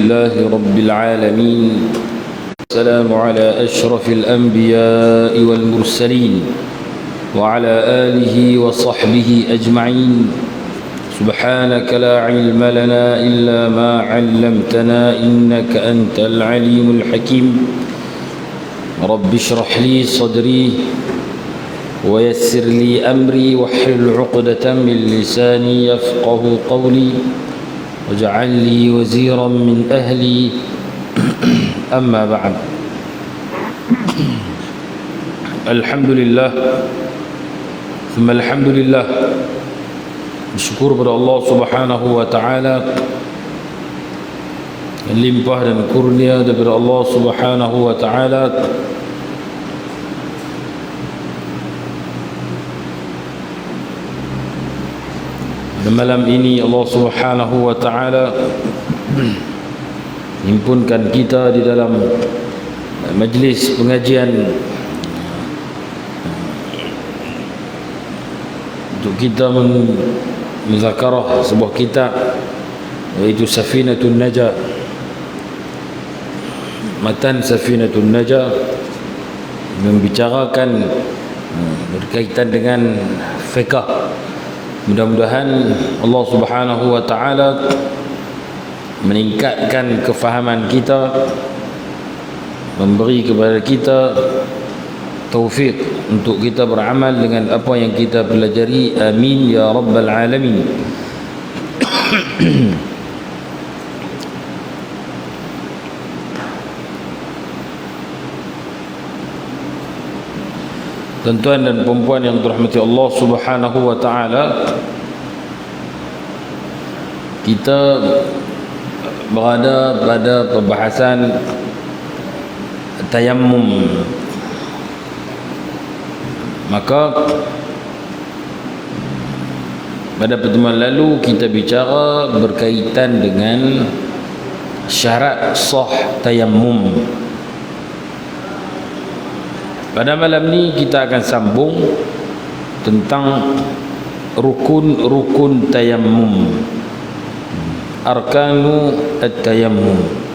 لله رب العالمين، السلام على أشرف الأنبياء والمرسلين وعلى آله وصحبه أجمعين. سبحانك لا علم لنا إلا ما علمتنا إنك أنت العليم الحكيم. رب اشرح لي صدري ويسر لي أمري واحلل عقدة من لساني يفقه قولي واجعل لي وزيرا من أهلي. أما بعد، الحمد لله ثم الحمد لله. Bersyukur kepada Allah Subhanahu wa taala, limpah dan kurnia daripada Allah Subhanahu wa taala. Dan malam ini Allah Subhanahu wa taala himpunkan kita di dalam majlis pengajian untuk kita menzakarah sebuah kitab, iaitu Safinatun Najah, matan Safinatun Najah, membicarakan berkaitan dengan fiqh. Mudah-mudahan Allah Subhanahu wa taala meningkatkan kefahaman kita, memberi kepada kita taufik untuk kita beramal dengan apa yang kita pelajari. Amin ya rabbal alamin. Tuan-tuan dan puan-puan yang dirahmati Allah Subhanahu wa taala, kita berada pada pembahasan tayammum. Maka pada pertemuan lalu kita bicara berkaitan dengan syarat sah tayammum. Pada malam ni kita akan sambung tentang rukun-rukun tayammum, arkanu at-tayammum.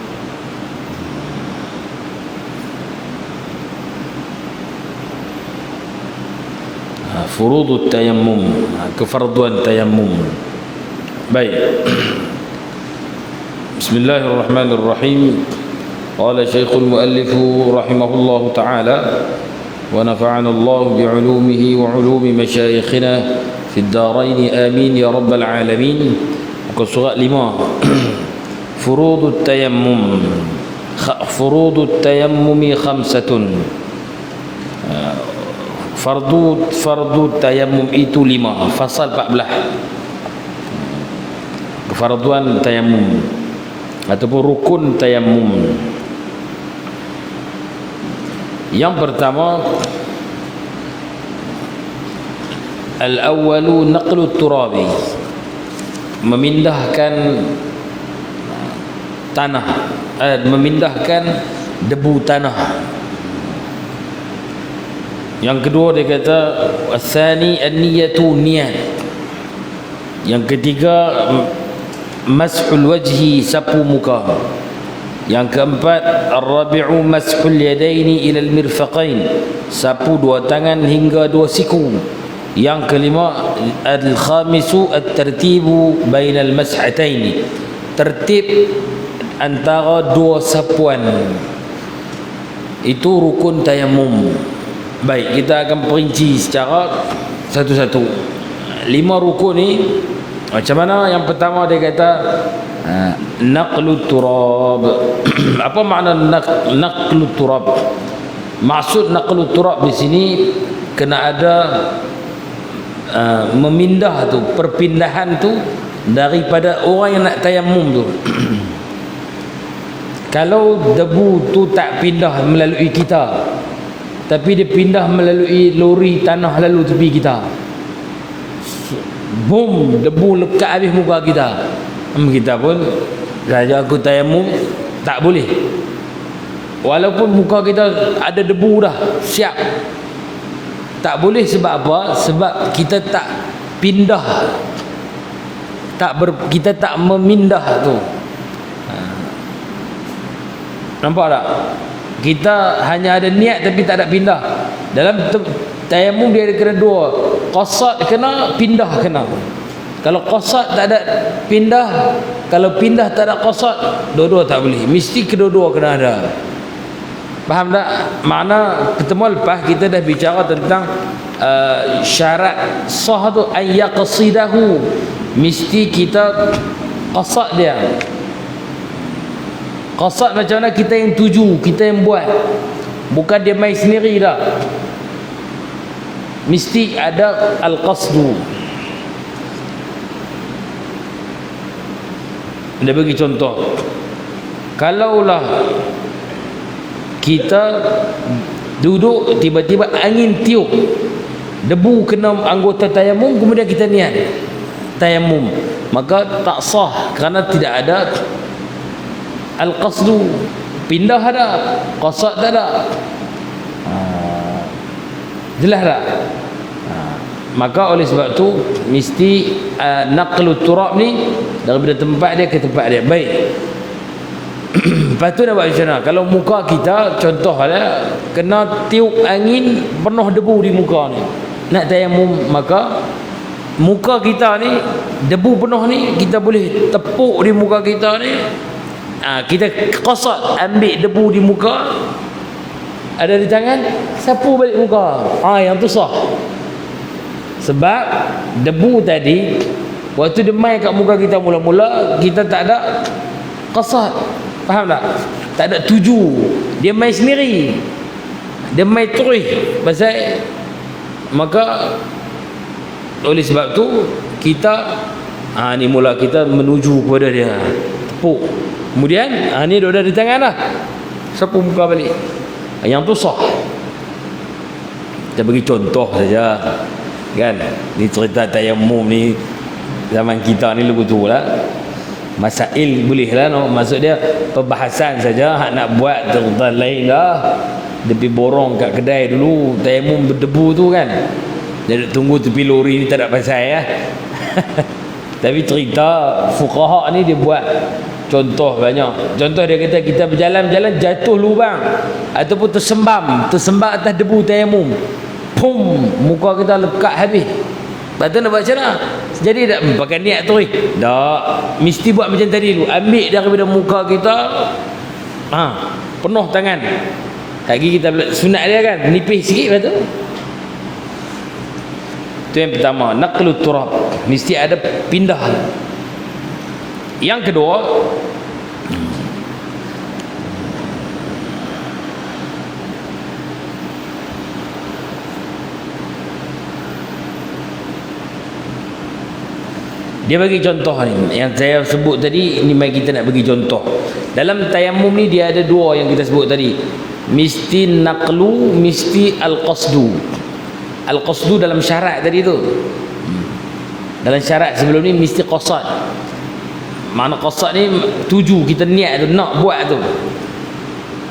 Furudut tayammum, kefarduan tayammum. Baik. Bismillahirrahmanirrahim. Qala Syekhul Muallif rahimahullahu taala wa nafa'ana Allah bi'ulumihi wa 'ulumi masyayikhina fid darain amin ya rabbal alamin. Muka surat 5. Furudut tayammum. Furudut tayammumi khamsatun. Fardu tayammum itu 5. Fasal 14. Kefarduan tayammum ataupun rukun tayammum. Yang pertama, al-awwalu naqlu turabi, memindahkan tanah, memindahkan debu tanah. Yang kedua dia kata al-thani an-niyatu, niat. Yang ketiga mashul wajhi, sapu muka. Yang keempat ar-rabi'u mashul yadaini ila al-mirfaqain, sapu dua tangan hingga dua siku. Yang kelima al-khamisu at-tartibu bainal mash'ataini, tertib antara dua sapuan. Itu rukun tayammum. Baik, kita akan perinci secara satu-satu 5 rukun ni. Macam mana? Yang pertama dia kata naqlu turab. Apa makna naqlu turab? Maksud naqlu turab di sini kena ada memindah tu, perpindahan tu daripada orang yang nak tayammum tu. Kalau debu tu tak pindah melalui kita, tapi dia pindah melalui lori tanah lalu tepi kita, boom, debu lekat habis muka kita. Kita pun raja aku tayammum tak boleh, walaupun muka kita ada debu dah siap. Tak boleh. Sebab apa? Sebab kita tak pindah, kita tak memindah tu. Nampak tak? Kita hanya ada niat tapi tak ada pindah. Dalam tayamum dia ada kena dua. Qasad kena, pindah kena. Kalau qasad tak ada pindah, kalau pindah tak ada qasad, dua-dua tak boleh. Mesti kedua-dua kena ada. Faham tak? Makna pertemuan lepas kita dah bicara tentang syarat sah tu an yaqsidahu. Mesti kita qasad dia. Qasad macam mana kita yang tuju, kita yang buat. Bukan dia main sendiri dah. Mesti ada al-qasdu. Dia bagi contoh. Kalaulah kita duduk tiba-tiba angin tiup, debu kena anggota tayamum, kemudian kita niat tayamum, maka tak sah kerana tidak ada al-qasdu. Pindah ada, qasad tak ada. Jelas tak? Maka oleh sebab tu mesti naqlu turab ni daripada tempat dia ke tempat dia. Baik. Lepas tu nak buat macam mana? Kalau muka kita contoh dia kena tiup angin penuh debu di muka ni, nak tayamum, maka muka kita ni debu penuh ni kita boleh tepuk di muka kita ni. Kita qasad ambil debu di muka, ada di tangan, sapu balik muka. Yang tu sah. Sebab debu tadi waktu dia main kat muka kita mula-mula, kita tak ada qasad. Faham tak? Tak ada tuju. Dia main sendiri. Dia main terus. Pasal maka oleh sebab tu kita ni mula kita menuju kepada dia, tepuk. Kemudian ni dah di tangan dah, sapu muka balik. Yang tu sah. Kita bagi contoh saja, kan? Ni cerita tayamum ni zaman kita ni lebih tu lah. Masail boleh lah, no? Maksud dia perbahasan saja. Hak nak buat cerita lain lah. Dia pergi borong kat kedai dulu, tayamum berdebu tu kan, dia tunggu tepi lori ni, tak ada pasal ya. Tapi cerita fuqaha ni dia buat contoh banyak. Contoh dia kata kita berjalan-jalan jatuh lubang ataupun tersembam atas debu tayamum, pum, muka kita lekat habis. Lepas tu nak buat macam mana? Jadi tak pakai niat tu. Tak, mesti buat macam tadi dulu. Ambil daripada muka kita, penuh tangan. Lagi kita sunat dia kan, nipis sikit. Lepas tu itu yang pertama, naqlu turab, mesti ada pindah. Yang kedua, dia bagi contoh ni yang saya sebut tadi. Ini mari kita nak bagi contoh. Dalam tayamum ni dia ada dua yang kita sebut tadi. Mesti naqlu, mesti al-qasdu. Al-qasdu dalam syarat tadi tu. Dalam syarat sebelum ni mesti qasad. Makna qasad ni tuju, kita niat tu, nak buat tu.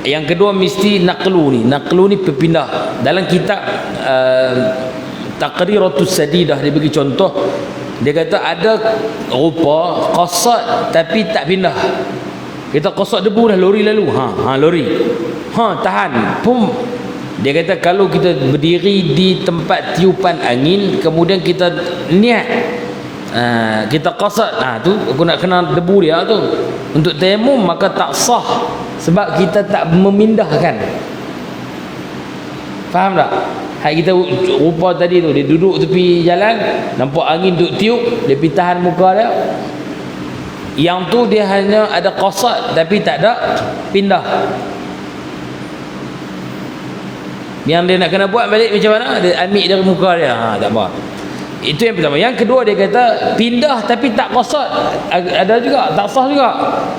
Yang kedua mesti naqlu ni. Naqlu ni berpindah. Dalam kitab Taqriratus Sadidah dia bagi contoh. Dia kata ada rupa qasad tapi tak pindah. Kita qasad debu dah, lori lalu. Lori. Tahan. Pum. Dia kata kalau kita berdiri di tempat tiupan angin, kemudian kita niat, kita qasad, tu aku nak kena debu dia tu untuk tayamum, maka tak sah sebab kita tak memindahkan. Faham tak? Hak kita rupa tadi tu, dia duduk tepi jalan, nampak angin duk tiup, dia pergi tahan muka dia. Yang tu dia hanya ada qasad tapi tak ada pindah. Yang dia nak kena buat balik macam mana? Dia ambil dari muka dia. Tak apa. Itu yang pertama. Yang kedua dia kata pindah tapi tak qasad. Ada juga, tak sah juga.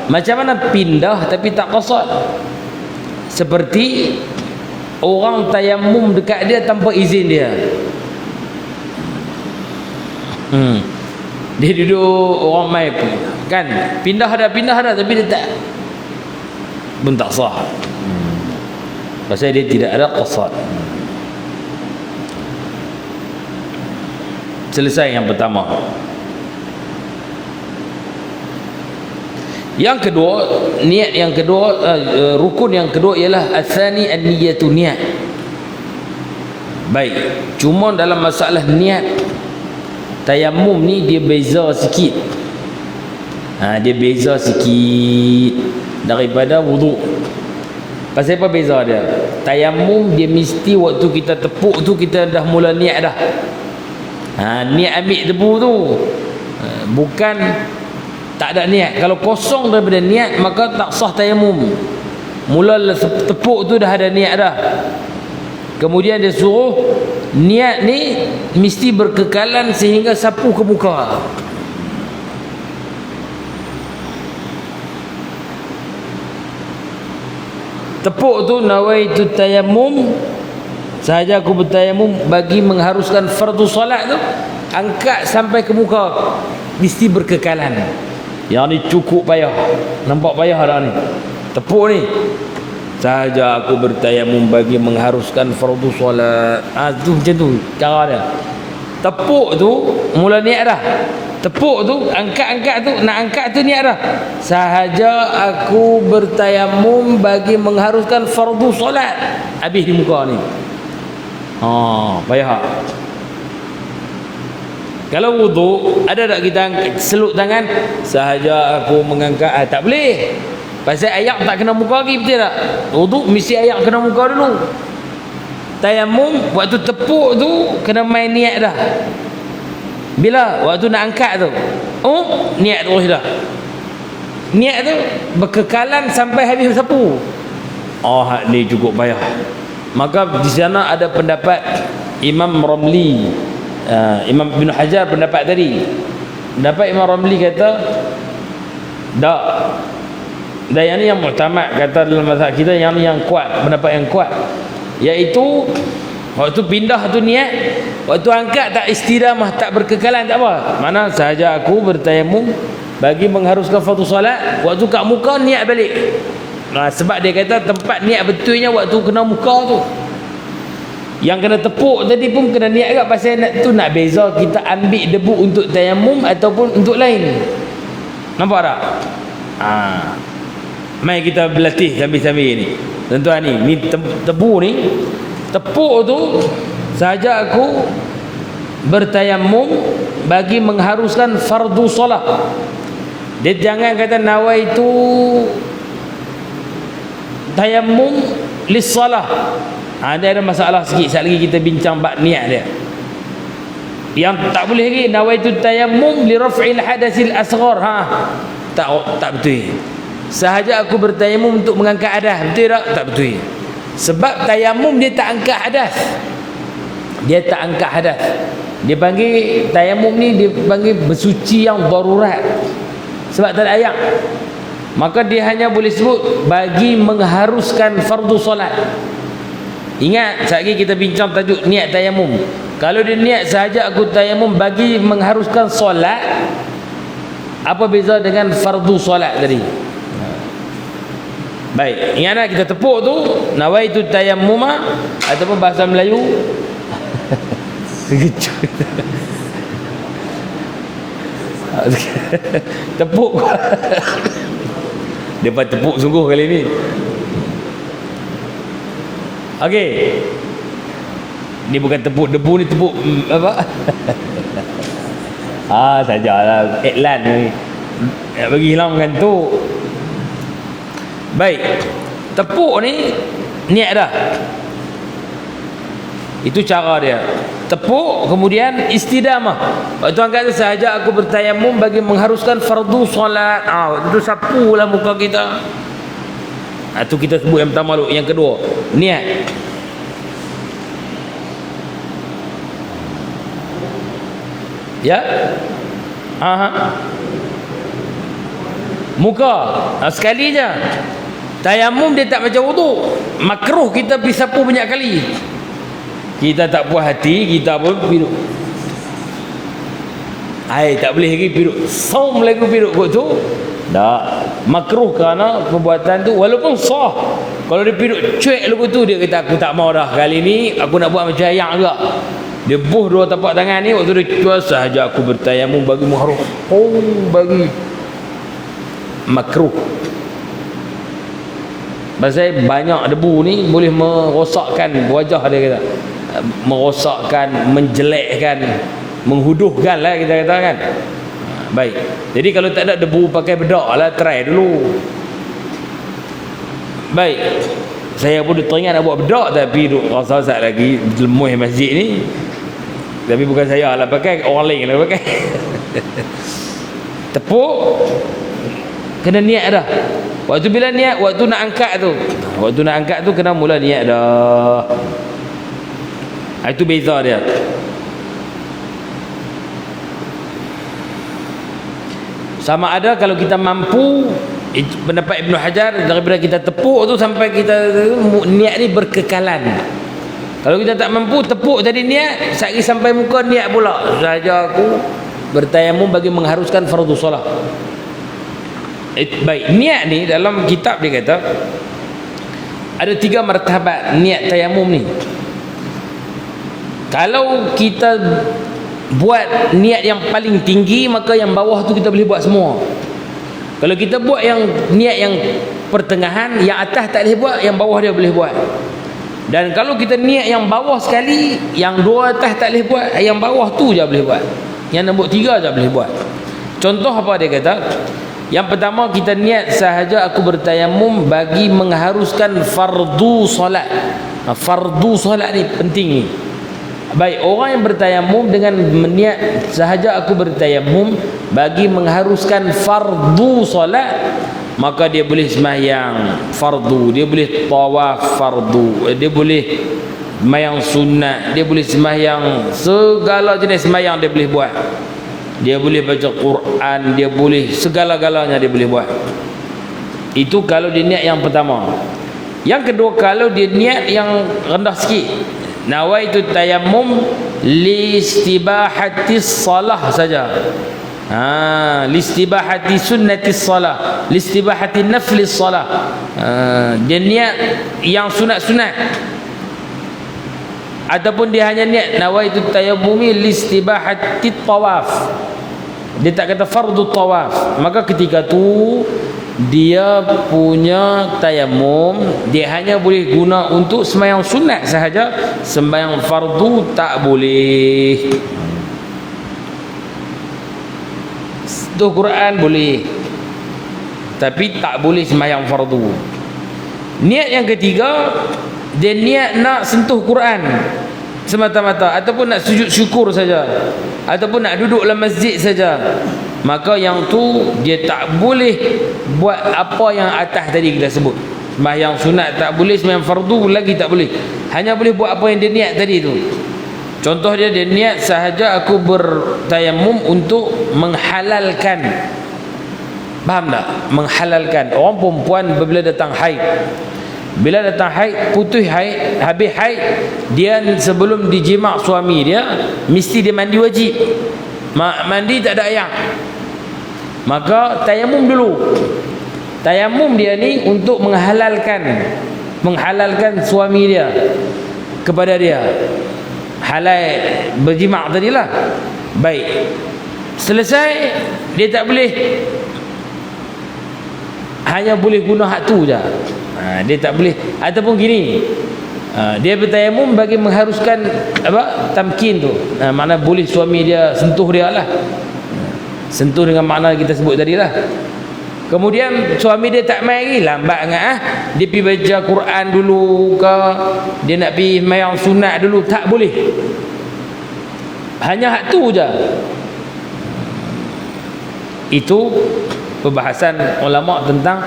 Macam mana pindah tapi tak qasad? Seperti orang tayamum dekat dia tanpa izin dia. Dia duduk, orang main kan, pindah ada tapi dia tak, pun tak sah. Pasal dia tidak ada qasad. Selesai yang pertama. Yang kedua, niat yang kedua, rukun yang kedua ialah atsani an-niyatu, niat. Baik, cuma dalam masalah niat tayammum ni dia beza sikit. Dia beza sikit daripada wuduk. Pasal apa beza dia? Tayammum dia mesti waktu kita tepuk tu kita dah mula niat dah. Niat ambil debu tu. Bukan tak ada niat. Kalau kosong daripada niat maka tak sah tayammum. Mula tepuk tu dah ada niat dah. Kemudian dia suruh niat ni mesti berkekalan sehingga sapu ke muka. Tepuk tu nawaitu tayammum, sahaja aku bertayammum bagi mengharuskan fardu solat tu, angkat sampai ke muka, mesti berkekalan. Yang ni cukup payah. Nampak payah dah ni. Tepuk ni, sahaja aku bertayammum bagi mengharuskan fardu solat. Tu macam tu cara dia. Tepuk tu mula niat dah. Tepuk tu, angkat-angkat tu, nak angkat tu niat dah. Sahaja aku bertayammum bagi mengharuskan fardu solat. Habis di muka ni. Payah. Kalau wuduk, ada tak kita seluk tangan? Sahaja aku mengangkat. Tak boleh. Pasal ayak tak kena muka lagi, betul tak? Wuduk mesti ayak kena muka dulu. Tayammum, waktu tepuk tu, kena main niat dah. Bila waktu nak angkat tu, niat terus dah. Niat tu berkekalan sampai habis sapu. Ni cukup payah. Maka di sana ada pendapat Imam Ramli, Imam Ibn Hajar pendapat tadi. Pendapat Imam Ramli kata tak. Dan yang ni yang muktamad, kata dalam mazhab kita, yang ni yang kuat, pendapat yang kuat, iaitu waktu pindah tu niat, waktu angkat tak istiramah, tak berkekalan, tak apa. Mana sahaja aku bertayammum bagi mengharuskan fardu solat, waktu kat muka niat balik. Sebab dia kata tempat niat betulnya waktu kena muka tu. Yang kena tepuk tadi pun kena niat kat, pasal tu nak beza kita ambil debu untuk tayammum ataupun untuk lain. Nampak tak? Mai kita berlatih sambil-sambil ni. Tuan-tuan ni tebu ni, tepuk tu sahaja aku bertayammum bagi mengharuskan fardu solat. Dia jangan kata nawaitu tayammum lis-salah. Dia ada masalah sikit. Sekali lagi kita bincang bab niat dia. Yang tak boleh lagi nawaitu tayammum li raf'il hadasil asghar. Tak betul. Sahaja aku bertayammum untuk mengangkat hadas. Betul tak? Tak betul. Sebab tayammum dia tak angkat hadas. Dia tak angkat hadas. Dia panggil tayammum ni, dia panggil bersuci yang darurat. Sebab tak ada ayat. Maka dia hanya boleh sebut bagi mengharuskan fardu solat. Ingat, sekali lagi kita bincang tajuk niat tayammum. Kalau dia niat sahaja aku tayammum bagi mengharuskan solat, apa beza dengan fardu solat tadi? Baik, ingatlah kita tepuk tu nawaitu tayammuma, ataupun bahasa Melayu tepuk. Dia tepuk sungguh kali ni. Okey. Ni bukan tepuk debu, ni tepuk apa? Sajalah iklan ni. Nak bagi hilang mengantuk. Baik. Tepuk ni niat dah. Itu cara dia. Tepuk, kemudian istidamah. Waktu angkat tu sahaja aku bertayammum bagi mengharuskan fardu solat. Itu sapulah muka kita. Itu kita sebut yang pertama dulu. Yang kedua, niat. Ya? Muka. Sekali je. Tayammum dia tak macam wuduk. Makruh kita pergi sapu banyak kali. Kita tak puas hati, kita pun piruk. Tak boleh lagi piruk. Saum lagi piruk kot tu. Tak. Makruh kerana perbuatan tu walaupun sah. Kalau dia piruk cuek lagu tu, dia kata aku tak mau dah. Kali ni aku nak buat macam ayam juga. Dia buh dua tapak tangan ni, waktu dia cuak sahaja aku bertayammum bagi mengharus. Bagi. makruh. Pasal banyak debu ni boleh merosakkan wajah dia kata. Merosakkan, menjelekkan, menghuduhkan lah kita kata kan. Baik. Jadi kalau tak ada debu pakai bedak lah, try dulu. Baik. Saya pun teringat nak buat bedak tapi rasa sat lagi lemuh masjid ni. Tapi bukan saya lah pakai, orang lain lah pakai. Tepuk kena niat dah. Waktu bila niat, waktu nak angkat tu. Waktu nak angkat tu kena mula niat dah. Itu beza dia. Sama ada kalau kita mampu, pendapat Ibn Hajar, daripada kita tepuk tu sampai kita niat ni berkekalan. Kalau kita tak mampu tepuk tadi niat, sekali sampai muka niat pula. Saja aku bertayamum bagi mengharuskan fardu solat. Baik, niat ni dalam kitab dia kata ada 3 martabat niat tayamum ni. Kalau kita buat niat yang paling tinggi, maka yang bawah tu kita boleh buat semua. Kalau kita buat yang niat yang pertengahan, yang atas tak boleh buat, yang bawah dia boleh buat. Dan kalau kita niat yang bawah sekali, yang 2 atas tak boleh buat, yang bawah tu je boleh buat. Yang nombor 3 je boleh buat. Contoh apa dia kata? Yang pertama, kita niat sahaja aku bertayamum bagi mengharuskan fardu solat. Fardu solat ni penting ni. Baik, orang yang bertayamum dengan meniat sahaja aku bertayamum bagi mengharuskan fardu solat, maka dia boleh sembahyang fardu, dia boleh tawaf fardu, dia boleh sembahyang sunat, dia boleh sembahyang segala jenis sembahyang dia boleh buat. Dia boleh baca Quran, dia boleh segala-galanya dia boleh buat. Itu kalau dia niat yang pertama. Yang kedua, kalau dia niat yang rendah sikit, nawaitu tayammum listibahati salah saja. Listibahati sunnati salah, listibahati nafli salah. Dia niat yang sunat-sunat, ataupun dia hanya niat nawaitu tayammumi listibahati tawaf, dia tak kata fardu tawaf, maka ketika tu dia punya tayamum dia hanya boleh guna untuk sembahyang sunat sahaja, sembahyang fardu tak boleh. Sentuh Quran boleh, tapi tak boleh sembahyang fardu. Niat yang ketiga, dia niat nak sentuh Quran semata-mata, ataupun nak sujud syukur saja, ataupun nak duduk dalam masjid saja, maka yang tu dia tak boleh buat apa yang atas tadi kita sebut. Sembahyang sunat tak boleh, sembahyang fardu lagi tak boleh. Hanya boleh buat apa yang dia niat tadi tu. Contoh dia niat sahaja aku bertayamum untuk menghalalkan. Faham tak? Menghalalkan. Orang perempuan bila datang haid, bila datang haid, putus haid, habis haid, dia sebelum dijimak suami dia mesti dia mandi wajib. Mandi tak ada air, maka tayamum dulu. Tayamum dia ni untuk menghalalkan suami dia kepada dia, halal berjimak tadilah. Baik, selesai, dia tak boleh, hanya boleh guna hak tu je. Dia tak boleh. Ataupun gini, dia bertayamum bagi mengharuskan apa, tamkin tu, makna boleh suami dia sentuh dia lah, sentuh dengan makna kita sebut tadi lah. Kemudian suami dia tak main lagi, lambat sangat, dia pergi baca Quran dulu ke, dia nak pergi sembahyang sunat dulu, tak boleh. Hanya hak tu je. Itu perbahasan ulama tentang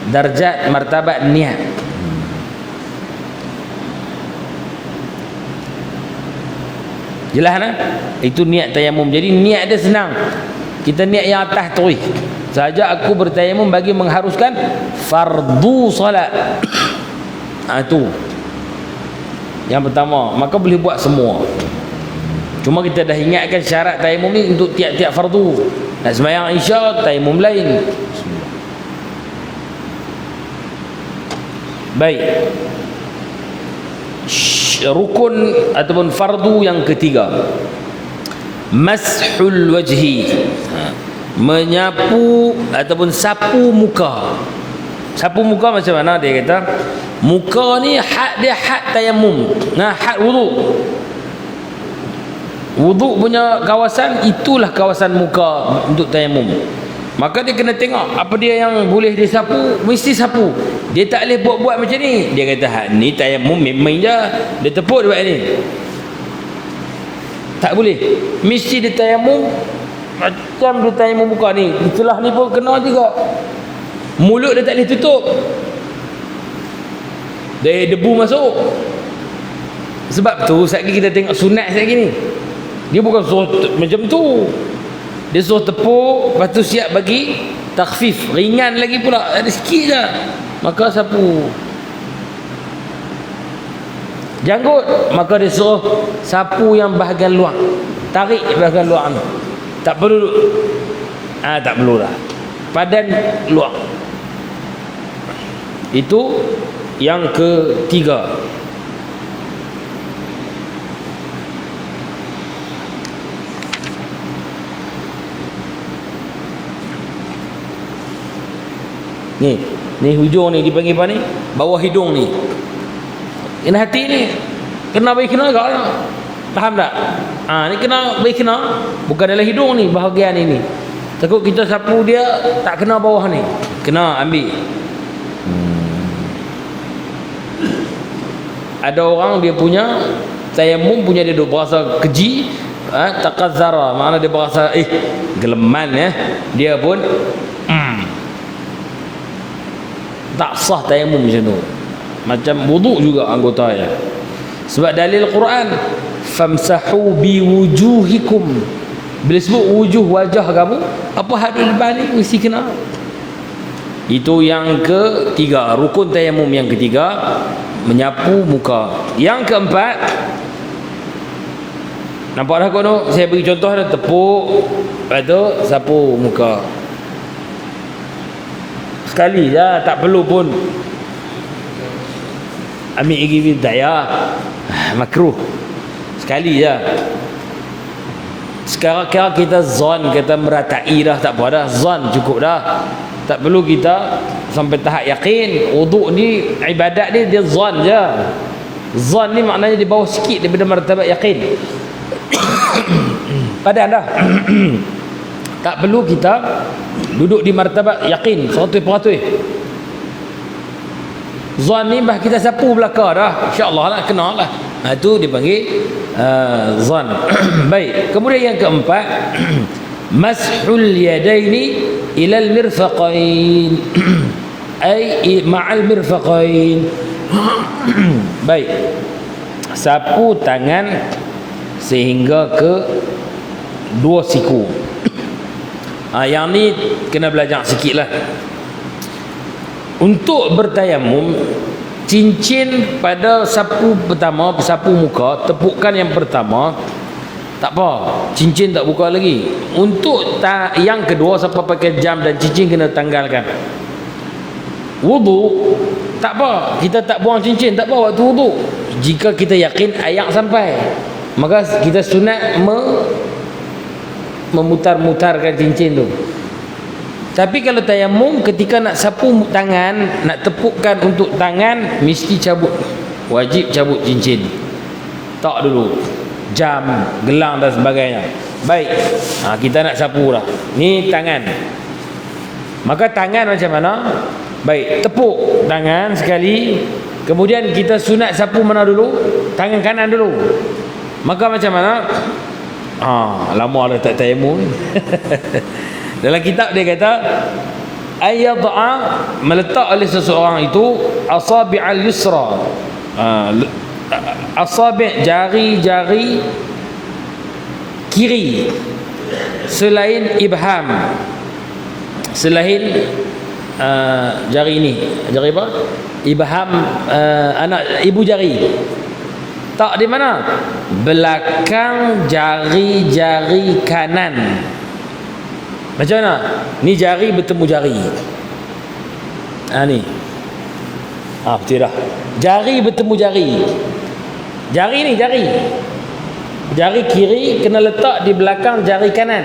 darjat martabat niat. Jelas kan? Itu niat tayamum. Jadi niat dia senang. Kita niat yang atas tu. Sahaja aku bertayamum bagi mengharuskan fardu solat. Itu yang pertama. Maka boleh buat semua. Cuma kita dah ingatkan syarat tayamum ni untuk tiap-tiap fardu. Nak sembahyang isya, tayamum lain. Baik. Rukun ataupun fardu yang ketiga, mashul wajhi. menyapu ataupun sapu muka. Sapu muka macam mana? Dia kata muka ni had dia had tayamum. Nah, had wudu. Wudu punya kawasan itulah kawasan muka untuk tayamum. Maka dia kena tengok apa dia yang boleh dia sapu, mesti sapu. Dia tak boleh buat-buat macam ni. Dia kata had ni tayamum main-main je. Dia tepuk dia buat ni. Tak boleh. Mesti dia tayamum macam dia tayamum muka ni. Celah ni pun kena juga. Mulut dia tak boleh tutup. Dia debu masuk. Sebab tu sekali kita tengok sunat sekali ni. Dia bukan suruh macam tu. Dia suruh tepuk, lepas tu siap bagi takhfif, ringan lagi pula, ada sikit je. Maka sapu. Janggut, maka dia suruh sapu yang bahagian luar. Tarik bahagian luar tu. Tak perlu. Tak perlu lah. Padan luar. Itu yang ketiga. Ni hujung ni dipanggil apa ni? Bawah hidung ni. Kena hati ni. Kena bagi kena agak lah. Faham tak? Ni kena bagi kena. Bukan dalam hidung ni, bahagian ini. Takut kita sapu dia tak kena bawah ni. Kena ambil. Ada orang dia punya tayamum punya dia berasa keji, taqazzara, makna dia berasa geleman ya. Dia pun tak sah tayamum macam tu. Macam wudu juga anggota ya. Sebab dalil Quran, famsahu biwujuhikum. Bila sebut wujuh, wajah kamu, apa hadul depan ni mesti kena. Itu yang ketiga, rukun tayamum yang ketiga, menyapu muka. Yang keempat, nampak dah kau tu? Saya bagi contoh dah, tepuk, lepas tu sapu muka. Sekali je, tak perlu pun ambil gigi daya, makruh. Sekali je. Sekarang kita zon, kita meratai dah, tak apa dah, zon cukup dah. Tak perlu kita sampai tahap yakin. Wuduk ni, ibadat ni dia zon je. Zon ni maknanya di bawah sikit daripada martabat yakin. Padan dah. Tak perlu kita duduk di martabat yakin 100%. Zon ni bah kita sapu belakang dah, insya-Allah lah kena lah. Itu dipanggil zon. Baik, kemudian yang keempat, mashul yadaini ilal mirfaqain. Ai ma'al mirfaqain. Baik. Sapu tangan sehingga ke dua siku. Yang ni kena belajar sikit lah. Untuk bertayamum, cincin pada sapu pertama, sapu muka, tepukan yang pertama, tak apa, cincin tak buka lagi. Untuk yang kedua, siapa pakai jam dan cincin kena tanggalkan. Wudu, tak apa, kita tak buang cincin, tak apa waktu wudu. Jika kita yakin ayak sampai, maka kita sunat memutar-mutarkan cincin tu. Tapi kalau tayamum, ketika nak sapu tangan, nak tepukkan untuk tangan, mesti cabut, wajib cabut cincin. Tak dulu jam, gelang dan sebagainya. Baik, kita nak sapu lah. Ni tangan. Maka tangan macam mana? Baik, tepuk tangan sekali. Kemudian kita sunat sapu mana dulu? Tangan kanan dulu. Maka macam mana? Lama dah tak tayamum. Dalam kitab dia kata, ayyad'a, meletak oleh seseorang itu asabi'al yusra, asabi' jari-jari kiri selain ibham, selain jari ini, jari apa? Ibham, anak ibu jari. Tak di mana? Belakang jari-jari kanan. Macam mana? Ni jari bertemu jari. Ni. Betul dah. Jari bertemu jari. Jari ni jari. Jari kiri kena letak di belakang jari kanan.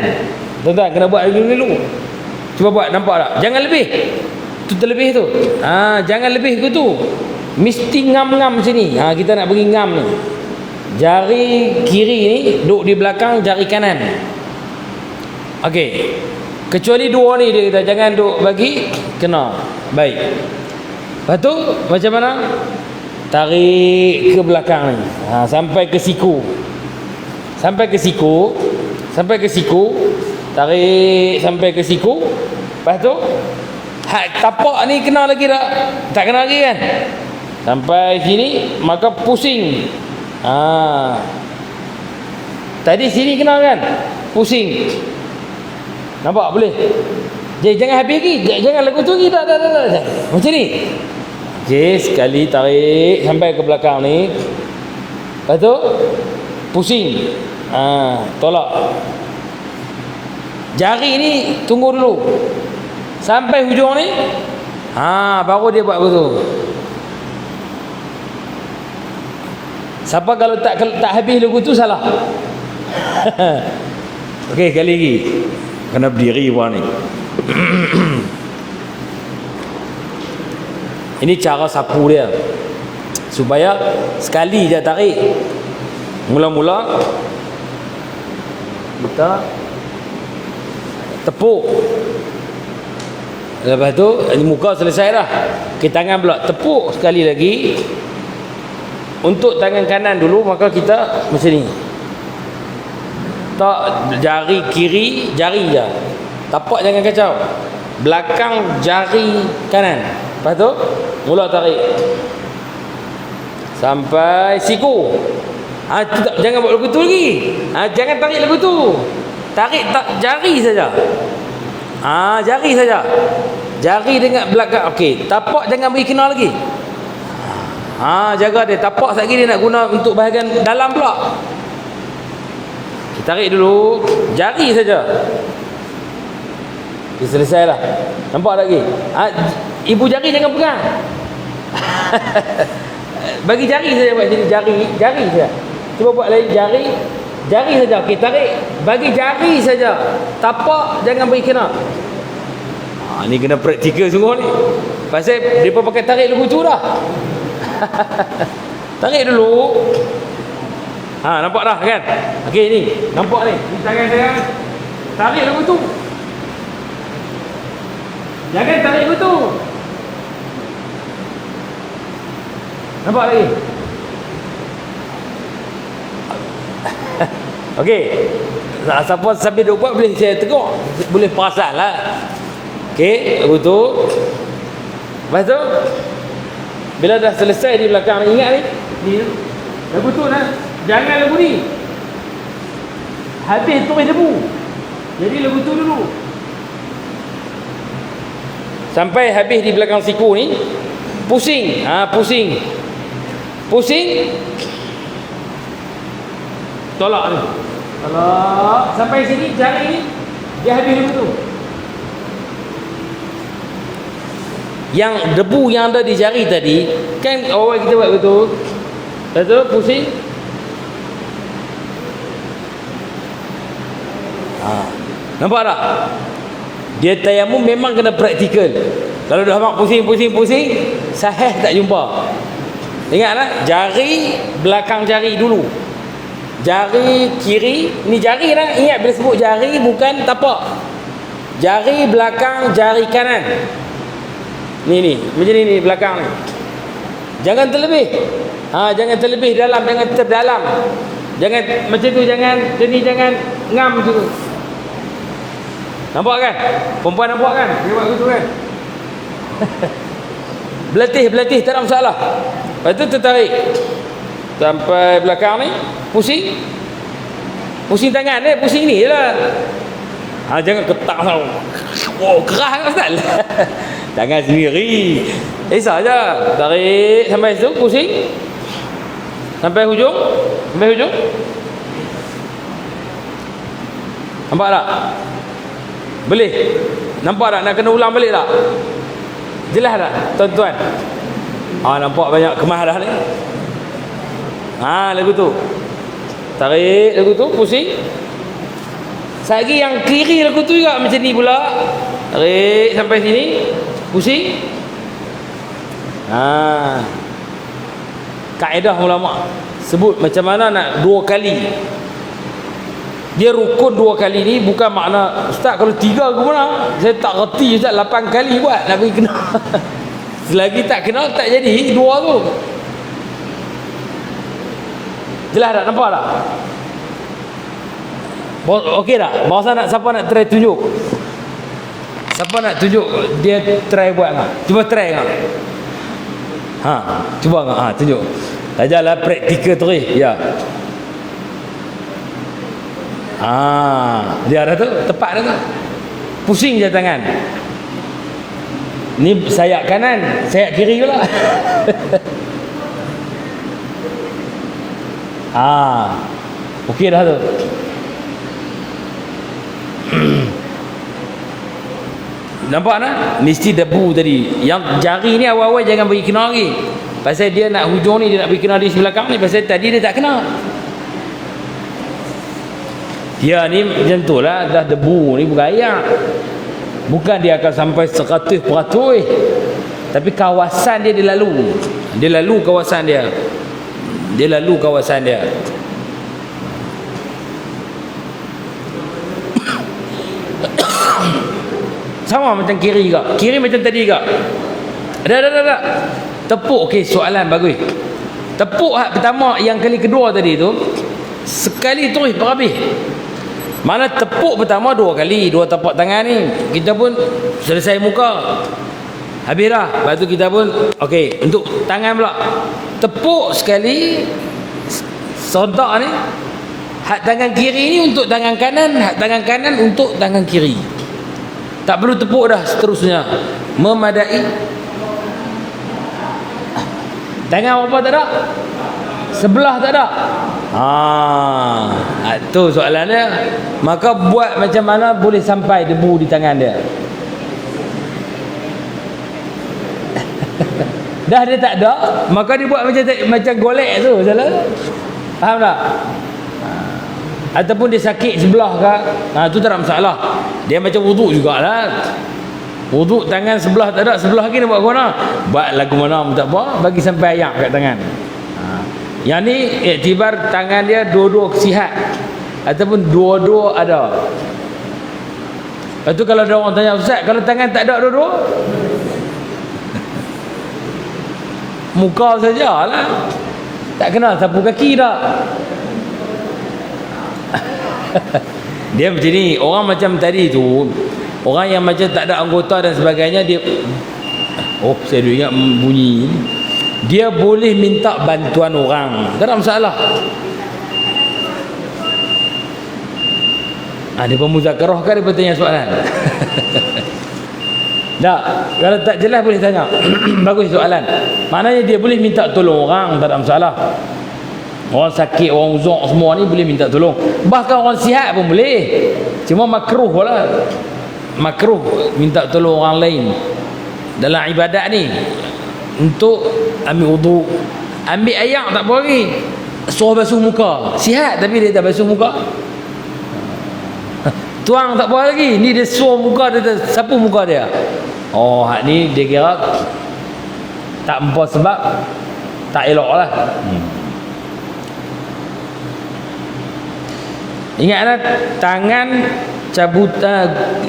Tuan-tuan kena buat dulu. Cuba buat, nampak tak? Jangan lebih. Tu terlebih tu. Jangan lebih ke tu. Mesti ngam-ngam sini. Kita nak bagi ngam ni. Jari kiri ni duduk di belakang jari kanan. Okey. Kecuali dua ni dia kata jangan duduk bagi kena. Baik. Lepas tu macam mana? Tarik ke belakang ni. Sampai ke siku. Sampai ke siku. Tarik sampai ke siku. Lepas tu tapak ni kena lagi tak? Tak kena lagi kan? Sampai sini maka pusing. Tadi sini kena kan? Pusing. Nampak boleh? Jadi jangan habis lagi. Jangan lagu tu lagi. Tak. Macam ni. Okey, sekali tarik sampai ke belakang ni. Lepas tu pusing. Tolak. Jari ni tunggu dulu. Sampai hujung ni. Baru dia buat begitu. Siapa kalau tak habis lagu tu salah. Okey, kali lagi. Kena berdiri buat ni. Ini cara sapu dia. Supaya sekali je tarik. Mula-mula kita tepuk. Lepas tu muka selesai dah. Tangan pula tepuk sekali lagi. Untuk tangan kanan dulu maka kita macam ni. Tak jari kiri, jari je. Tapak jangan kacau. Belakang jari kanan. Lepas tu mula tarik. Sampai siku. Jangan buat lagu tu lagi. Jangan tarik lagu tu. Tarik jari saja. Jari saja. Jari dengan belakang. Okey, tapak jangan bagi kena lagi. Jaga dia. Tapak sekali dia nak guna untuk bahagian dalam pula. Tarik dulu. Jari saja. Dia selesai lah. Nampak tak lagi? Ibu jari jangan pegang. Bagi jari saja buat sini. Jari saja. Cuba buat lain jari. Jari saja. Okey, tarik. Bagi jari saja. Tapak jangan bagi kena. Ni kena praktikal sungguh ni. Pasal dia pun pakai tarik lagu tu dah. Tarik dulu. Nampak dah kan? Okey ni. Nampak ni. Ni tangan saya. Tarik lagu tu. Jangan tarik lagu tu. Nampak lagi? Okey. Siapa sambil duk buat boleh saya tegur. Boleh perasan lah. Okey, lagu tu. Lepas tu bila dah selesai di belakang ni, ingat ni lagu tu dah. Jangan lagu ni habis tulis debu. Jadi lagu tu dulu sampai habis di belakang siku ni. Pusing. Pusing. Tolak ni. Tolak sampai sini jari ni dia habis lagu tu. Yang debu yang ada di jari tadi kan awal kita buat betul. Lepas tu pusing. Nampak tak? Dia tayamum memang kena praktikal. Kalau dah mak pusing, sahih tak jumpa. Ingatlah, jari belakang jari dulu. Jari kiri, ni jari lah. Ingat bila sebut jari bukan tapak. Jari belakang jari kanan. Ni macam ni belakang ni. Jangan terlebih. Jangan terlebih dalam, jangan terdalam. Jangan macam tu, jangan jangan ngam macam tu. Nampak kan? Perempuan nampak kan? Dia buat gitu kan? Belatih tak ada masalah. Lepas tu tertarik sampai belakang ni. Pusing tangan ni. Pusing ni je lah. Jangan ketak tau. Kerah kan Ustaz? Tangan sendiri. Saja. Tarik sampai situ. Pusing sampai hujung. Nampak tak? Boleh? Nampak tak? Nak kena ulang balik tak? Jelas tak tuan-tuan? Nampak banyak kemas dah ni. Lagu tu. Tarik lagu tu, pusing. Sagi yang kiri lagu tu juga macam ni pula. Tarik sampai sini. Pusing. Kaedah ulama sebut macam mana nak 2 kali. Dia rukun 2 kali ni bukan makna ustaz kalau 3 ke mana? Saya tak reti ustaz 8 kali buat nak bagi kena. Selagi tak kenal tak jadi 2 tu. Jelas tak? Nampak tak? Okey tak? Bawah nak siapa nak try tunjuk? Siapa nak tunjuk dia try buat tak? Cuba try tak? Cuba tak? Tunjuk. Ajarlah praktikal terus. Ya. Dia dah tu, tepat dah tu. Pusing je tangan. Ni sayap kanan, sayap kiri pula. Okey dah tu. Nampak tak? Mesti debu tadi. Yang jari ni awal-awal jangan bagi kena lagi. Pasal dia nak hujung ni, dia nak bagi kena di sebelah belakang ni. Pasal tadi dia tak kena. Dia ni macam tu lah. Dah debu ni bergayak. Bukan dia akan sampai 100%. Tapi kawasan dia lalu. Dia lalu kawasan dia. Dia lalu kawasan dia. Sama macam kiri juga. Kiri macam tadi juga. Dah. Tepuk. Okey, soalan bagus. Tepuk hak pertama, yang kali kedua tadi tu sekali terus berhabis. Mana tepuk pertama 2 kali, 2 tapak tangan ni. Kita pun selesai muka. Habis dah. Lepas tu kita pun okey, untuk tangan pula. Tepuk sekali serentak ni. Hak tangan kiri ni untuk tangan kanan, hak tangan kanan untuk tangan kiri. Tak perlu tepuk dah seterusnya. Memadai. Tangan apa tak ada? Sebelah tak ada. Tu soalannya. Maka buat macam mana boleh sampai debu di tangan dia? Dah dia tak ada, maka dia buat macam golek tu, salah. Faham tak? Ataupun dia sakit sebelah ke, tu tak ada masalah. Dia macam wuduk jugalah. Wuduk tangan sebelah tak ada, sebelah lagi dia buat mana? Buat lagu mana pun tak apa, bagi sampai ayak kat tangan. Yang ni iktibar tangan dia dua-dua sihat ataupun dua-dua ada. Lepas tu kalau ada orang tanya, ustaz kalau tangan tak ada dua-dua, muka sajalah, tak kenal sapu kaki tak. Dia macam ni. Orang macam tadi tu, orang yang macam tak ada anggota dan sebagainya, dia saya dah ingat bunyi, dia boleh minta bantuan orang, tak ada masalah. Dia pemuzakarah kan, dia bertanya soalan. Tak, kalau tak jelas boleh tanya. Bagus soalan. Maknanya dia boleh minta tolong orang, tak ada masalah. Orang sakit, orang uzuk semua ni boleh minta tolong. Bahkan orang sihat pun boleh. Cuma makruh lah. Makruh minta tolong orang lain dalam ibadat ni. Untuk ambil wudu, ambil ayak tak apa lagi. Suruh basuh muka. Sihat tapi dia tak basuh muka. Tuang tak apa lagi. Ni dia suruh muka dia, sapu muka dia. Hak ni dia kira tak empat sebab tak elok lah. Ingatlah, tangan cabut,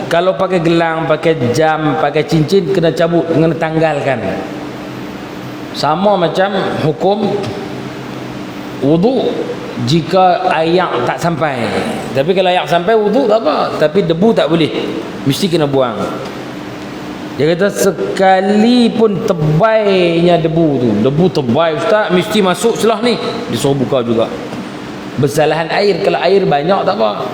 kalau pakai gelang, pakai jam, pakai cincin, kena cabut, kena tanggalkan. Sama macam hukum wudu jika ayak tak sampai. Tapi kalau ayak sampai, wudu tak apa, tapi debu tak boleh, mesti kena buang. Dia kata sekali pun tebalnya debu tu, debu tebal ustaz, mesti masuk celah ni, disuruh buka juga. Bersalahan air, kalau air banyak tak apa,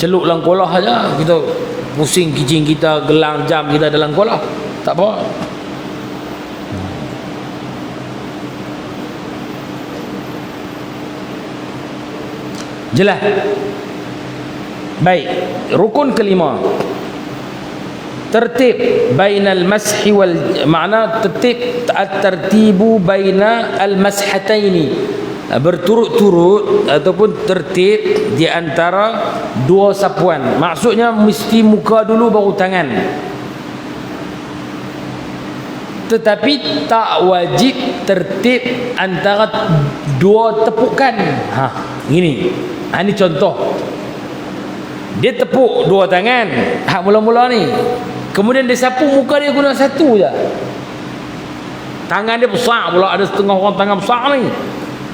celup dalam kolah saja. Kita pusing kicing kita, gelang jam kita dalam kolah, tak apa. Jelas? Baik, rukun kelima, tertib bainal mashi wal, makna tertib at-tartibu baina al-mashataini. berturut-turut ataupun tertib di antara dua sapuan. Maksudnya mesti muka dulu baru tangan, tetapi tak wajib tertib antara dua tepukan. Gini, ini contoh. Dia tepuk dua tangan mula-mula ni, kemudian dia sapu muka dia guna satu je. Tangan dia besar pula, ada setengah orang tangan besar ni,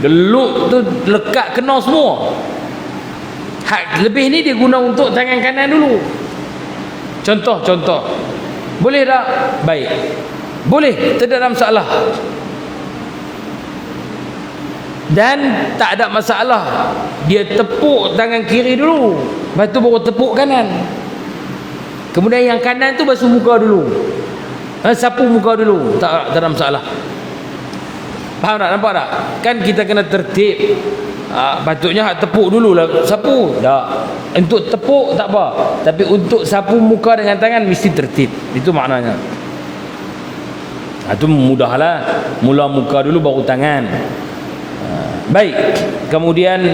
geluk tu lekat kena semua. Lebih ni dia guna untuk tangan kanan dulu. Contoh. Boleh tak? Baik, boleh, tidak ada masalah. Dan tak ada masalah dia tepuk tangan kiri dulu, lepas tu baru tepuk kanan. Kemudian yang kanan tu basuh muka dulu, sapu muka dulu. Tak ada masalah. Faham tak? Nampak tak? Kan kita kena tertib. Patutnya tepuk dulu lah sapu. Tak. Untuk tepuk tak apa, tapi untuk sapu muka dengan tangan mesti tertib. Itu maknanya. Itu mudahlah. Mula muka dulu baru tangan. Baik. Kemudian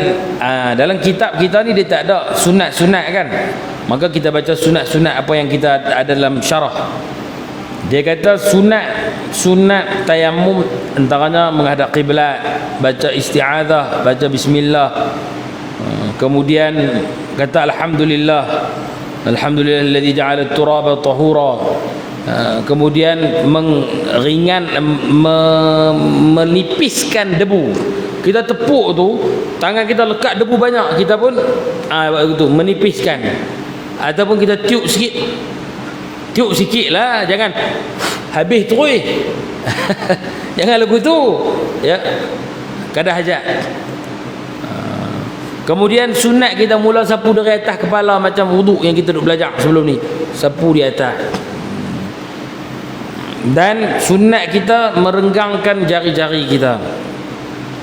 dalam kitab kita ni dia tak ada sunat-sunat kan. Maka kita baca sunat-sunat apa yang kita ada dalam syarah. Dia kata sunat tayamum antaranya menghadap kiblat, baca isti'adzah, baca bismillah. Kemudian kata alhamdulillahilladzi ja'ala at-turaba tahura. Kemudian menipiskan debu. Kita tepuk tu, tangan kita lekat debu banyak, kita pun begitu menipiskan. Ataupun kita tiup sikit lah, jangan habis terus. Jangan lagu tu ya, kadar hajat. Kemudian sunat kita mula sapu dari atas kepala, macam wuduk yang kita duk belajar sebelum ni, sapu di atas. Dan sunat kita merenggangkan jari-jari kita.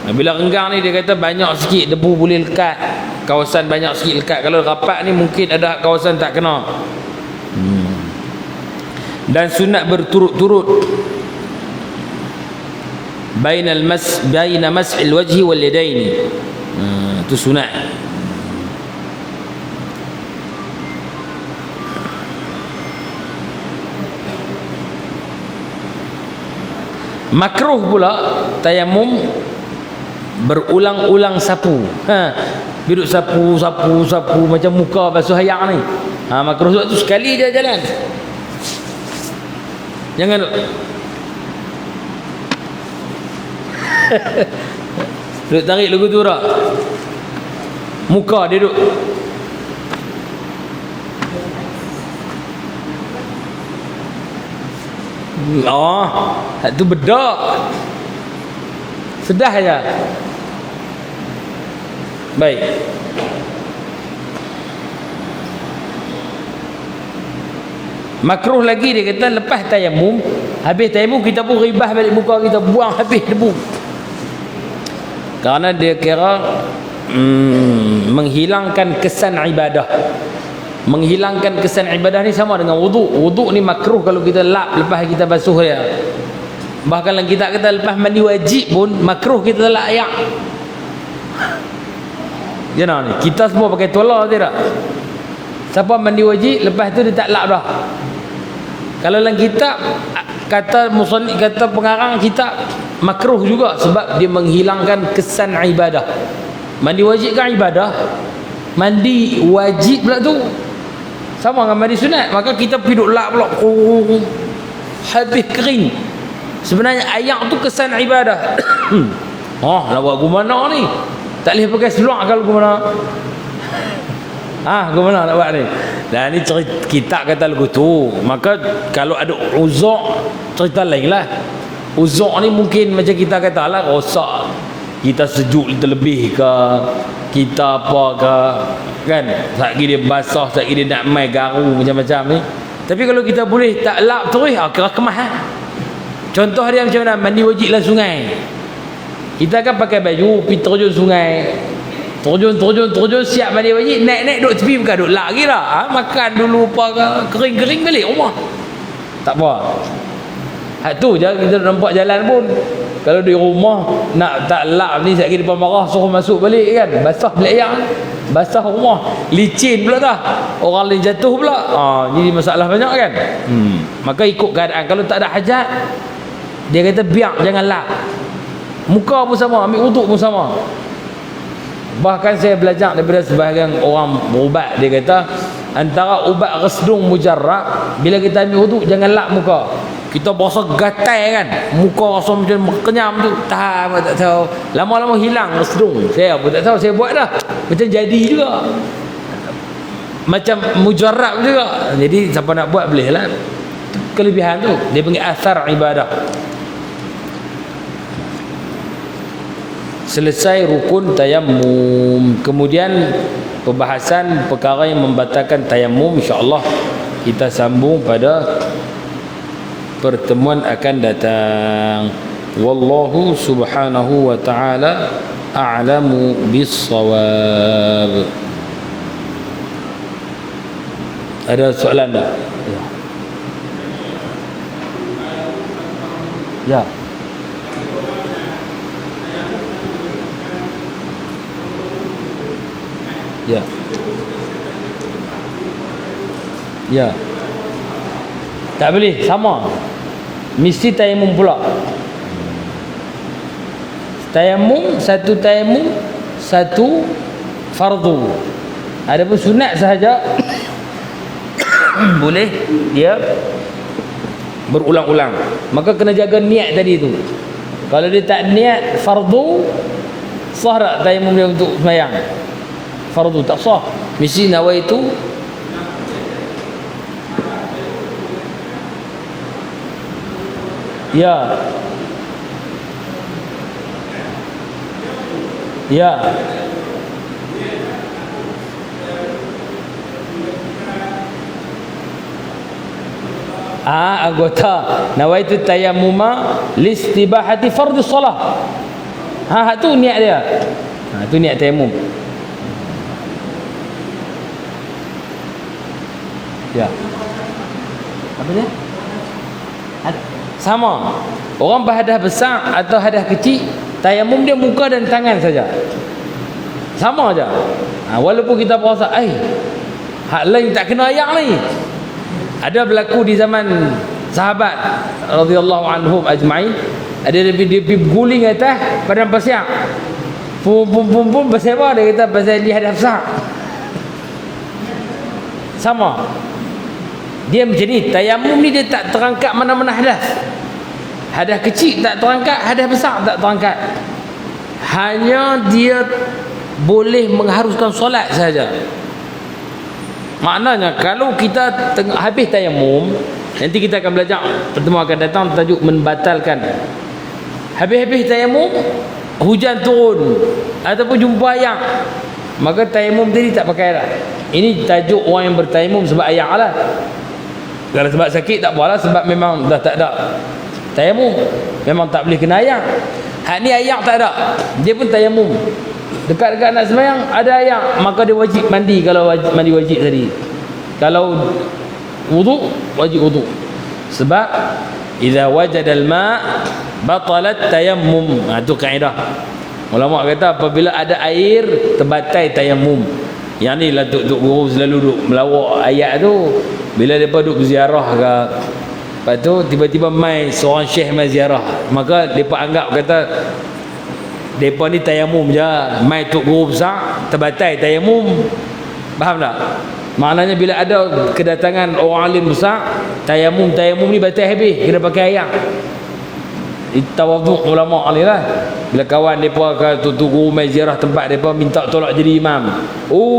Bila renggang ni dia kata banyak sikit debu boleh lekat, kawasan banyak sikit lekat. Kalau rapat ni mungkin ada kawasan tak kena. Dan sunat berturut-turut baina mas'il wajhi wal yadaini. Itu sunat. Makruh pula tayamum berulang-ulang sapu. Duduk sapu macam muka basuh ayak ni. Makruh tu sekali je jalan. Jangan duduk tarik lagu tu tak? Muka dia duduk. Tu bedak. Sedah aja. Baik. Makruh lagi dia kata lepas tayamum, habis tayamum kita pun ribah balik muka kita, buang habis debu. Kerana dia kira menghilangkan kesan ibadah. Menghilangkan kesan ibadah ni sama dengan wuduk. Wuduk ni makruh kalau kita lap lepas kita basuh dia. Bahkan kita kata lepas mandi wajib pun makruh kita lap ayak. Jangan ni, kita semua pakai tola tidak? Siapa mandi wajib lepas tu dia tak lap dah. Kalau dalam kitab kata musannif, kata pengarang kitab, makruh juga sebab dia menghilangkan kesan ibadah. Mandi wajib kan ibadah, mandi wajib pula tu sama dengan mandi sunat. Maka kita pergi duk lap pula, habis kering. Sebenarnya ayak tu kesan ibadah. Nak buat gimana ni? Tak boleh pakai seluar kalau gimana? Gimana nak buat ni? Dah ni cerita kitab kata lagu tu. Maka kalau ada uzur, cerita lain lah. Uzur ni mungkin macam kita kata lah, rosak kita sejuk terlebih ke, kita apa ke, kan? Sekali dia basah, sekali dia nak mai garu macam-macam ni. Tapi kalau kita boleh tak lap terus, kira kemas Contoh dia macam mana? Mandi wajib lah sungai. Kita kan pakai baju pergi terjun sungai, terjun siap mandi wajib, naik duduk tepi bukan duduk lak lagi lah. Makan dulu apa, kering balik rumah, tak apa. Tu je kita nampak jalan pun Kalau di rumah nak tak lap ni sekali depan marah suruh masuk balik kan. Basah balik air. Basah rumah. Licin pula dah. Orang lain jatuh pula. Jadi masalah banyak kan. Maka ikut keadaan. Kalau tak ada hajat, dia kata biar jangan lap. Muka pun sama, ambil wuduk pun sama. Bahkan saya belajar daripada sebahagian orang berubat, dia kata antara ubat resdung mujarrab, bila kita ambil wuduk jangan lap muka. Kita berasa gatai kan, muka rasa macam kenyam tu, tak tahu, lama-lama hilang resdung. Saya pun tak tahu, saya buat dah macam jadi juga, macam mujarrab juga. Jadi siapa nak buat boleh lah. Kelebihan tu dia panggil athar ibadah. Selesai rukun tayammum, kemudian pembahasan perkara yang membatalkan tayammum, insya-Allah kita sambung pada pertemuan akan datang. Wallahu subhanahu wa ta'ala a'lamu bis-shawab. Ada soalan tak? Ya. Ya. Ya. Tak boleh sama. Mesti tayammum pula. Tayammum, satu tayammum, satu fardu. Adapun sunat sahaja boleh dia berulang-ulang. Maka kena jaga niat tadi tu. Kalau dia tak niat fardu, sah tak tayammum dia untuk sembahyang? Fardu tak sah. Mesti nawaitu ya. Ya. Anggota nawaitu tayammuma listibahati fardhu shalah. Tu niat dia. Tu niat tayammum. Ya. Apa dia? Sama. Orang berhadas besar atau hadas kecil, tayammum dia muka dan tangan saja. Sama aja. Walaupun kita berasa, hak lain tak kena air ni. Ada berlaku di zaman sahabat radhiyallahu anhum ajma'in, ada dia pergi guling atas padang pasir. Pum pasal apa? Dia kata pasal dia hadas besar. Sama. Dia macam ni, tayammum ni dia tak terangkat mana-mana hadas. Hadas kecil tak terangkat, hadas besar tak terangkat. Hanya dia boleh mengharuskan solat saja. Maknanya kalau kita habis tayammum, nanti kita akan belajar pertemuan akan datang tajuk membatalkan. Habis-habis tayammum, hujan turun ataupun jumpa air, maka tayammum tadi tak pakai dah. Ini tajuk orang yang bertayammum sebab air lah. Kalau sebab sakit tak apalah, sebab memang dah tak ada tayammum, memang tak boleh kena air. Hak ni air tak ada, dia pun tayammum. Dekat-dekat nak sembahyang ada air, maka dia wajib mandi. Kalau mandi wajib tadi, kalau wudu wajib wudu. Sebab idza wajadal ma batalat tayammum. Tu kaedah ulama kata, apabila ada air terbatal tayammum. Yang ni lah tok guru selalu duk melawak ayat tu. Bila depa duk berziarah ke, lepas tu tiba-tiba mai seorang syekh mai ziarah, maka depa anggap kata depa ni tayamum je, mai tok guru besar terbatal tayamum. Faham tak? Maknanya bila ada kedatangan orang alim besar, tayamum ni batal habis, kena pakai air. Tawaduk ulama ni lah. Bila kawan depa ke tok guru mai ziarah tempat depa, minta tolak jadi imam.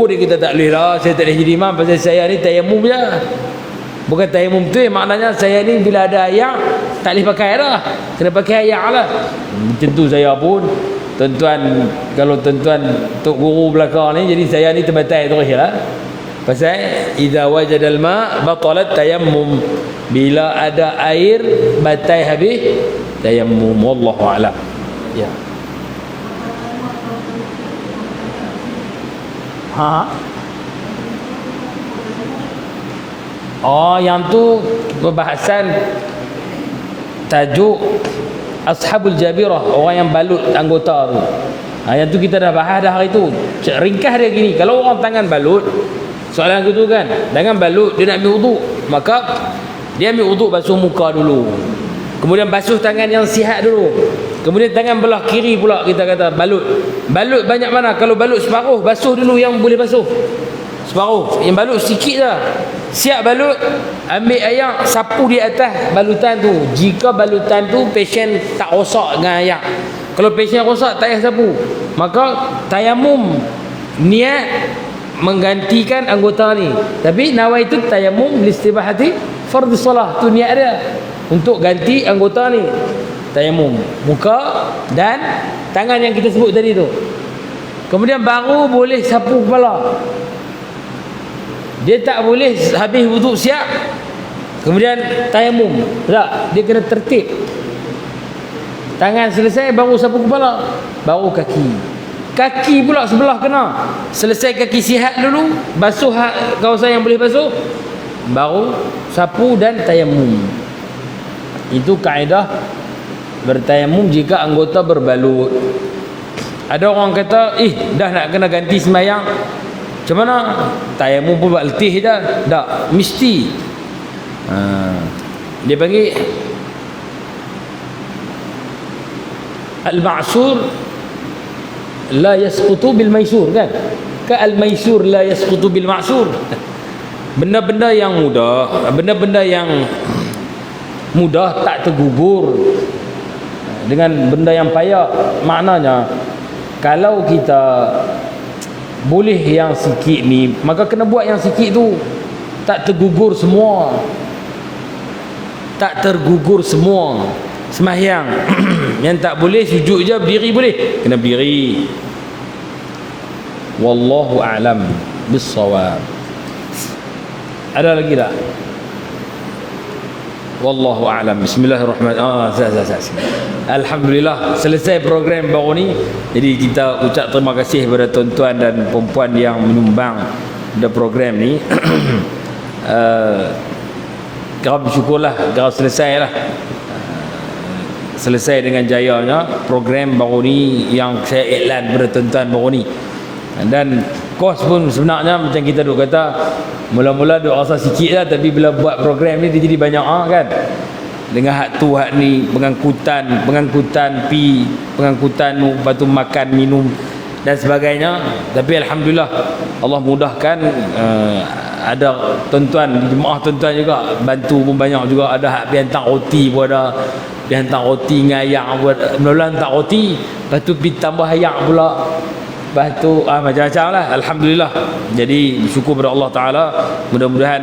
Dia kata tak boleh lah, saya tak boleh jadi imam pasal saya ni tayamum je. Bukan tayamum tu, maknanya saya ni bila ada air tak boleh pakai dah, kena pakai air lah. Macam tu saya pun, tuan-tuan, kalau tuan-tuan tok guru belakang ni, jadi saya ni terbatal terus lah. Pasal idza wajadal ma batalat tayammum, bila ada air batal habis tayammum. Wallahu a'lam. Ya. Yang tu pembahasan tajuk Ashabul Jabirah, orang yang balut anggota tu. Yang tu kita dah bahas dah hari tu. Ringkas dia gini, kalau orang tangan balut, soalan gitu kan, tangan balut dia nak ambil wuduk, maka dia ambil wuduk basuh muka dulu, kemudian basuh tangan yang sihat dulu, kemudian tangan belah kiri pula kita kata balut. Balut banyak mana? Kalau balut separuh, basuh dulu yang boleh basuh separuh, yang balut sikit dah. Siap balut, ambil air, sapu di atas balutan tu. Jika balutan tu pasien tak rosak dengan air, kalau pasien rosak tak payah sapu, maka tayamum niat menggantikan anggota ni. Tapi nawaitu tayamum listibahati fardhu solah, tu niat dia untuk ganti anggota ni. Tayamum muka dan tangan yang kita sebut tadi tu. Kemudian baru boleh sapu kepala. Dia tak boleh habis wuduk siap kemudian tayamum. Tak, dia kena tertib. Tangan selesai baru sapu kepala, baru kaki. Kaki pula sebelah kena. Selesai kaki sihat dulu, basuh kawasan yang boleh basuh, baru sapu dan tayamum. Itu kaedah bertayamum jika anggota berbalut. Ada orang kata, dah nak kena ganti sembahyang, macam mana? Tayamum pun buat letih dah. Tak, mesti. Dia panggil al-ma'sur la yasqutu bil maisur, kan? Ka al-maisur la yasqutu bil ma'sur. Benda-benda yang mudah, benda-benda yang mudah tak tergugur dengan benda yang payah. Maknanya kalau kita boleh yang sikit ni, maka kena buat yang sikit tu. Tak tergugur semua, tak tergugur semua sembahyang. Yang tak boleh sujud je, berdiri boleh, kena berdiri. Wallahu a'lam bissawab. Ada lagi tak? Wallahu a'lam. Bismillahirrahmanirrahim. Alhamdulillah, selesai program baru ni. Jadi kita ucap terima kasih kepada tuan-tuan dan perempuan yang menyumbang pada program ni. Kita bersyukurlah, kita selesai lah. Selesai dengan jayanya program baru ni yang saya iklan kepada tuan-tuan baru ni. Dan kos pun sebenarnya macam kita duk kata, mula-mula duk rasa sikit lah, tapi bila buat program ni dia jadi banyak kan. Dengan hak tu hak ni, pengangkutan pi, pengangkutan lepas tu makan minum dan sebagainya. Tapi alhamdulillah Allah mudahkan, ada tuan-tuan jemaah tuan-tuan juga bantu pun banyak juga. Ada hak pergi hantar roti pun ada, pergi hantar roti dengan ayak pun, mula-mula hantar roti, lepas tu pergi tambah ayak pula, lepas tu macam-macam lah. Alhamdulillah. Jadi bersyukur kepada Allah Ta'ala. Mudah-mudahan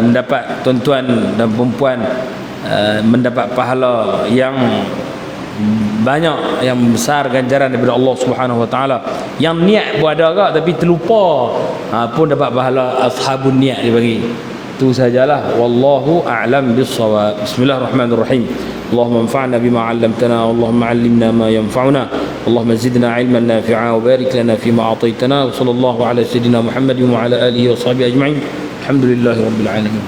mendapat tuan-tuan dan perempuan mendapat pahala yang banyak, yang besar ganjaran daripada Allah Subhanahu Wa Ta'ala. Yang niat pun ada agak tapi terlupa, pun dapat pahala ashabun niat dia bagi. Itu sajalah. Wallahu a'lam bissawab. Bismillahirrahmanirrahim. Allahumma anfa'na bima 'allamtana, Allahumma 'allimna ma yanfa'una, Allahumma zidna 'ilman nafi'a wa barik lana fima a'taytana. Wa sallallahu ala sayidina Muhammadin wa ala alihi wa sahbihi ajma'in. Alhamdulillahirabbil alamin.